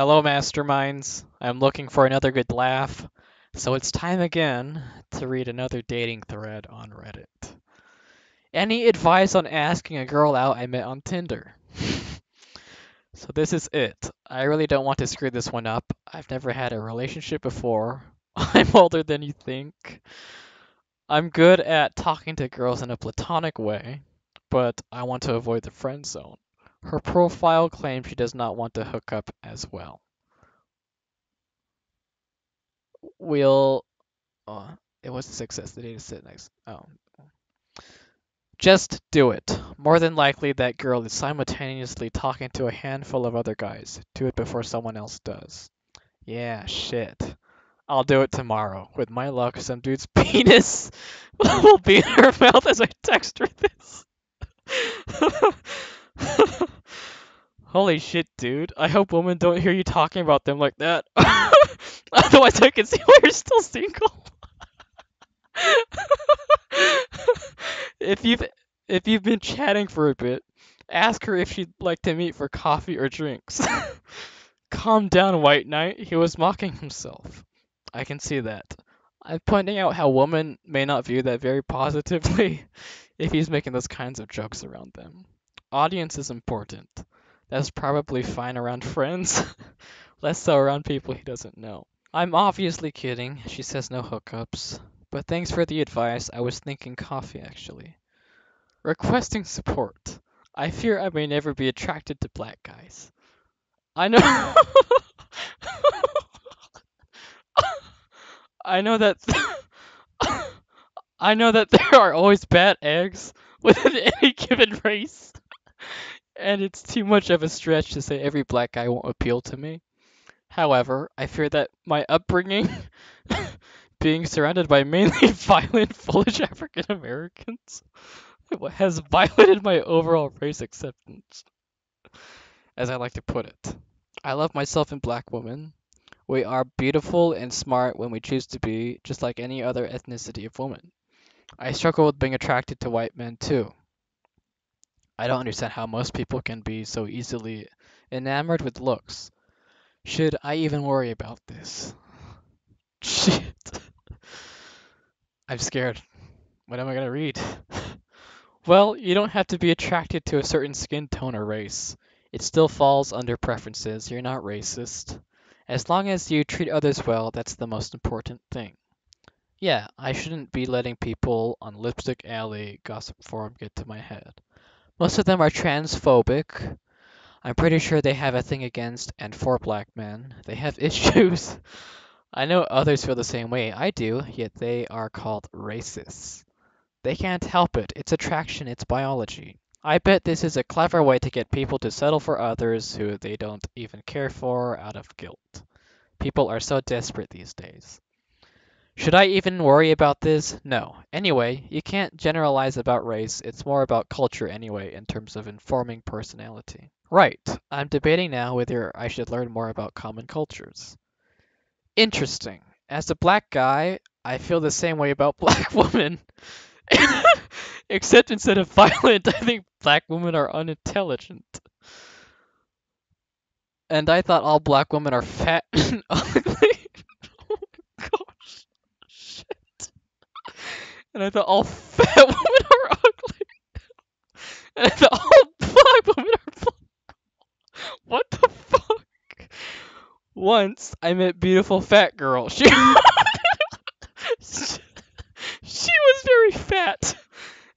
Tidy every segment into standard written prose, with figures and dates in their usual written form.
Hello, masterminds. I'm looking for another good laugh, so it's time again to read another dating thread on Reddit. Any advice on asking a girl out I met on Tinder? So this is it. I really don't want to screw this one up. I've never had a relationship before. I'm older than you think. I'm good at talking to girls in a platonic way, but I want to avoid the friend zone. Her profile claims she does not want to hook up as well. We'll Oh, it was a success. The data sit next. Oh. Just do it. More than likely, that girl is simultaneously talking to a handful of other guys. Do it before someone else does. Yeah, shit. I'll do it tomorrow. With my luck, some dude's penis will be in her mouth as I text her this. Holy shit, dude. I hope women don't hear you talking about them like that. Otherwise, I can see why you're still single. If you've if you've been chatting for a bit, ask her if she'd like to meet for coffee or drinks. Calm down, White Knight. He was mocking himself. I can see that. I'm pointing out how women may not view that very positively if he's making those kinds of jokes around them. Audience is important. That's probably fine around friends, less so around people he doesn't know. I'm obviously kidding. She says no hookups. But thanks for the advice. I was thinking coffee, actually. Requesting support. I fear I may never be attracted to black guys. I know. I know that. I know that there are always bad eggs within any given race, and it's too much of a stretch to say every black guy won't appeal to me. However, I fear that my upbringing, being surrounded by mainly violent, foolish African Americans, has violated my overall race acceptance, as I like to put it. I love myself in black women. We are beautiful and smart when we choose to be, just like any other ethnicity of woman. I struggle with being attracted to white men too. I don't understand how most people can be so easily enamored with looks. Should I even worry about this? Shit. I'm scared. What am I gonna read? Well, you don't have to be attracted to a certain skin tone or race. It still falls under preferences. You're not racist. As long as you treat others well, that's the most important thing. Yeah, I shouldn't be letting people on Lipstick Alley gossip forum get to my head. Most of them are transphobic. I'm pretty sure they have a thing against and for black men. They have issues. I know others feel the same way I do, yet they are called racists. They can't help it. It's attraction, it's biology. I bet this is a clever way to get people to settle for others who they don't even care for out of guilt. People are so desperate these days. Should I even worry about this? No. Anyway, you can't generalize about race. It's more about culture anyway, in terms of informing personality. Right. I'm debating now whether I should learn more about common cultures. Interesting. As a black guy, I feel the same way about black women. Except instead of violent, I think black women are unintelligent. And I thought all black women are fat and ugly. Oh my gosh. Shit. And I thought all fat women are ugly. And I thought all black women are black. What the fuck? Once I met beautiful fat girl. She she was very fat.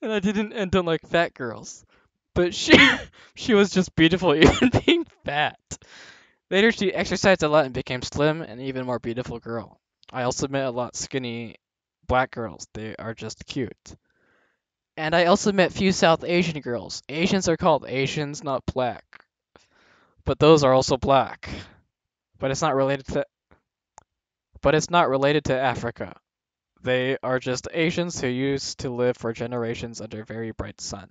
And I don't like fat girls. But she was just beautiful even being fat. Later she exercised a lot and became slim and an even more beautiful girl. I also met a lot skinny black girls. They are just cute. And I also met few South Asian girls. Asians are called Asians, not black. But those are also black. But it's not related to Africa. They are just Asians who used to live for generations under a very bright sun.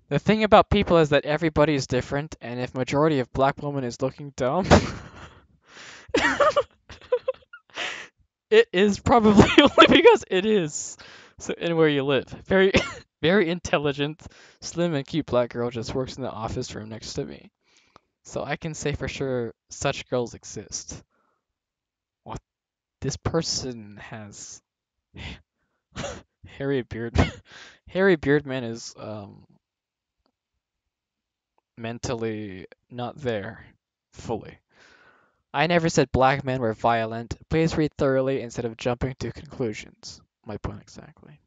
The thing about people is that everybody is different, and if majority of black women is looking dumb, it is probably only because it is. So anywhere you live, very, very intelligent, slim and cute black girl just works in the office room next to me. So I can say for sure such girls exist. What this person has Harry Beardman. Harry Beardman is mentally not there fully. I never said black men were violent. Please read thoroughly instead of jumping to conclusions. My point exactly.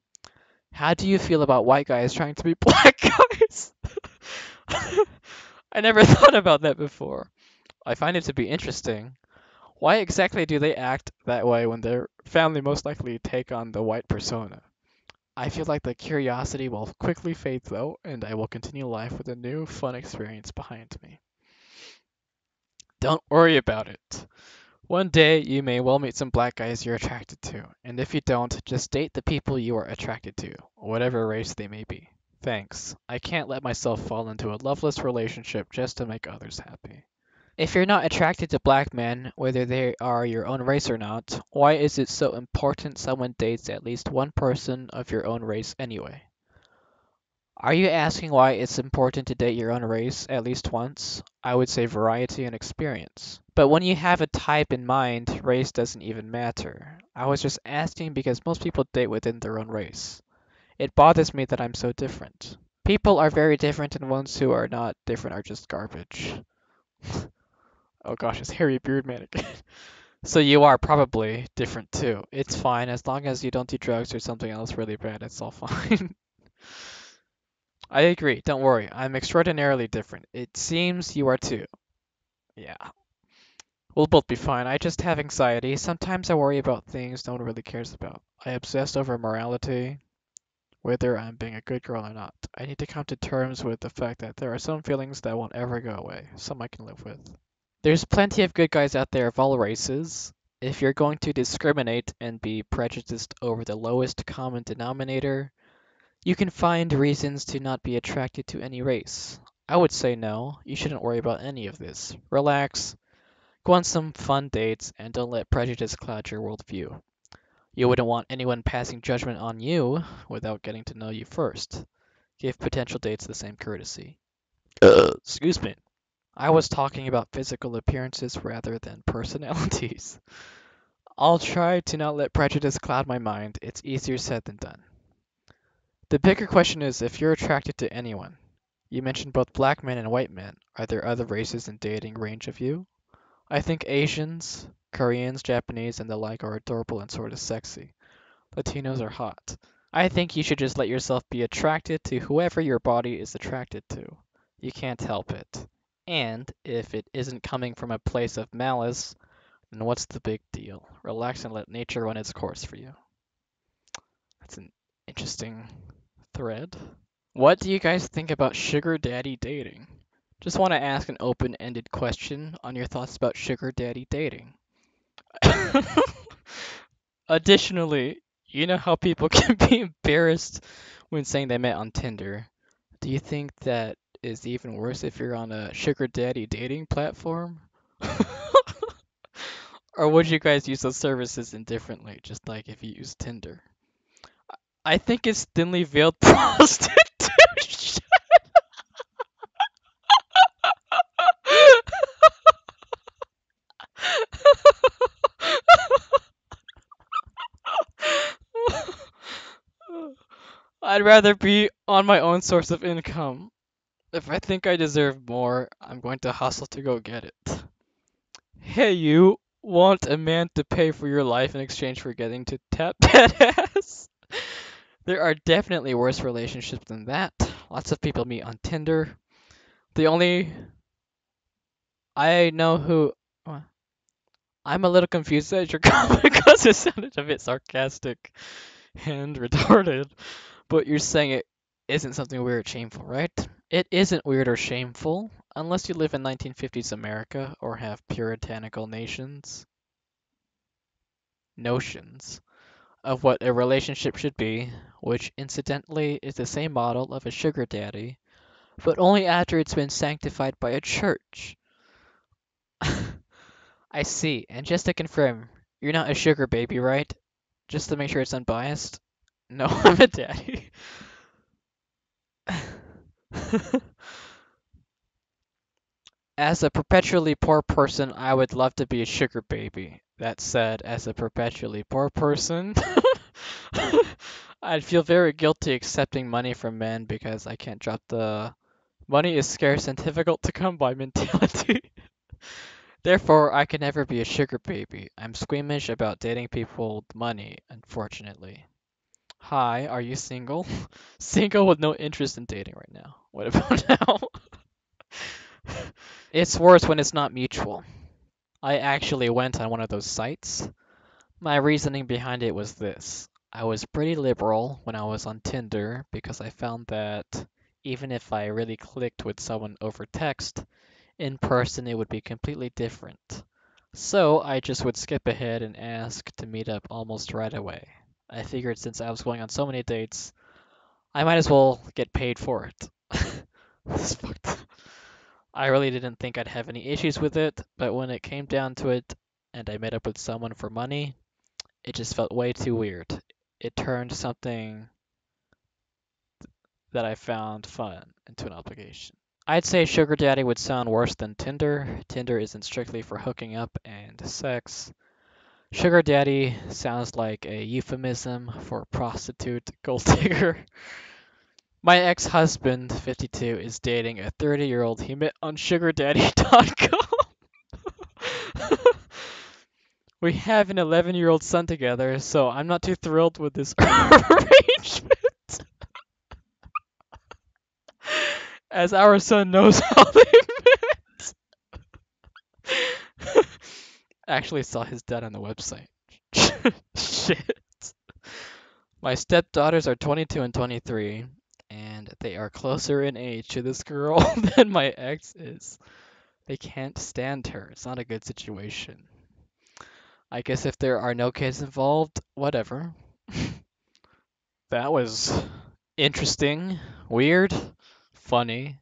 How do you feel about white guys trying to be black guys? I never thought about that before. I find it to be interesting. Why exactly do they act that way when their family most likely take on the white persona? I feel like the curiosity will quickly fade though, and I will continue life with a new, fun experience behind me. Don't worry about it. One day you may well meet some black guys you're attracted to, and if you don't, just date the people you are attracted to, whatever race they may be. Thanks. I can't let myself fall into a loveless relationship just to make others happy. If you're not attracted to black men, whether they are your own race or not, why is it so important someone dates at least one person of your own race anyway? Are you asking why it's important to date your own race at least once? I would say variety and experience. But when you have a type in mind, race doesn't even matter. I was just asking because most people date within their own race. It bothers me that I'm so different. People are very different, and ones who are not different are just garbage. Oh gosh, it's Harry Beardman again. So you are probably different too. It's fine as long as you don't do drugs or something else really bad, it's all fine. I agree, don't worry. I'm extraordinarily different. It seems you are too. Yeah. We'll both be fine. I just have anxiety. Sometimes I worry about things no one really cares about. I obsess over morality, whether I'm being a good girl or not. I need to come to terms with the fact that there are some feelings that won't ever go away, some I can live with. There's plenty of good guys out there of all races. If you're going to discriminate and be prejudiced over the lowest common denominator, you can find reasons to not be attracted to any race. I would say no, you shouldn't worry about any of this. Relax, go on some fun dates, and don't let prejudice cloud your worldview. You wouldn't want anyone passing judgment on you without getting to know you first. Give potential dates the same courtesy. Excuse me. I was talking about physical appearances rather than personalities. I'll try to not let prejudice cloud my mind. It's easier said than done. The bigger question is if you're attracted to anyone. You mentioned both black men and white men. Are there other races in dating range of you? I think Asians, Koreans, Japanese, and the like are adorable and sort of sexy. Latinos are hot. I think you should just let yourself be attracted to whoever your body is attracted to. You can't help it. And if it isn't coming from a place of malice, then what's the big deal? Relax and let nature run its course for you. That's an interesting thread. What do you guys think about sugar daddy dating? Just want to ask an open-ended question on your thoughts about sugar daddy dating. Additionally, you know how people can be embarrassed when saying they met on Tinder. Do you think that is even worse if you're on a sugar daddy dating platform? Or would you guys use those services indifferently, just like if you use Tinder? I think it's thinly veiled prostitution. I'd rather be on my own source of income. If I think I deserve more, I'm going to hustle to go get it. Hey, you want a man to pay for your life in exchange for getting to tap that ass? There are definitely worse relationships than that. Lots of people meet on Tinder. The only I know who. I'm a little confused at your comment because it sounded a bit sarcastic and retarded. But you're saying it isn't something weird or shameful, right? It isn't weird or shameful unless you live in 1950s America or have puritanical notions of what a relationship should be, which incidentally is the same model of a sugar daddy, but only after it's been sanctified by a church. I see, and just to confirm, you're not a sugar baby, right? Just to make sure it's unbiased? No, I'm a daddy. As a perpetually poor person, I would love to be a sugar baby. That said, as a perpetually poor person, I'd feel very guilty accepting money from men because I can't drop the money is scarce and difficult to come by mentality. Therefore, I can never be a sugar baby. I'm squeamish about dating people with money, unfortunately. Hi, are you single? Single with no interest in dating right now. What about now? It's worse when it's not mutual. I actually went on one of those sites. My reasoning behind it was this. I was pretty liberal when I was on Tinder because I found that even if I really clicked with someone over text, in person it would be completely different. So I just would skip ahead and ask to meet up almost right away. I figured since I was going on so many dates, I might as well get paid for it. This fucked. I really didn't think I'd have any issues with it, but when it came down to it and I met up with someone for money, it just felt way too weird. It turned something that I found fun into an obligation. I'd say sugar daddy would sound worse than Tinder. Tinder isn't strictly for hooking up and sex. Sugar daddy sounds like a euphemism for prostitute gold digger. My ex-husband, 52, is dating a 30-year-old he met on sugardaddy.com. We have an 11-year-old son together, so I'm not too thrilled with this arrangement, as our son knows how they met. Actually saw his dad on the website. Shit. My stepdaughters are 22 and 23, and they are closer in age to this girl than my ex is. They can't stand her. It's not a good situation. I guess if there are no kids involved, whatever. That was interesting, weird, funny.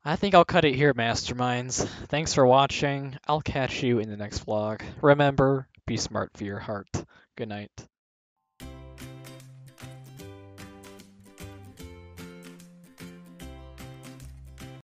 I think I'll cut it here, masterminds. Thanks for watching. I'll catch you in the next vlog. Remember, be smart for your heart. Good night.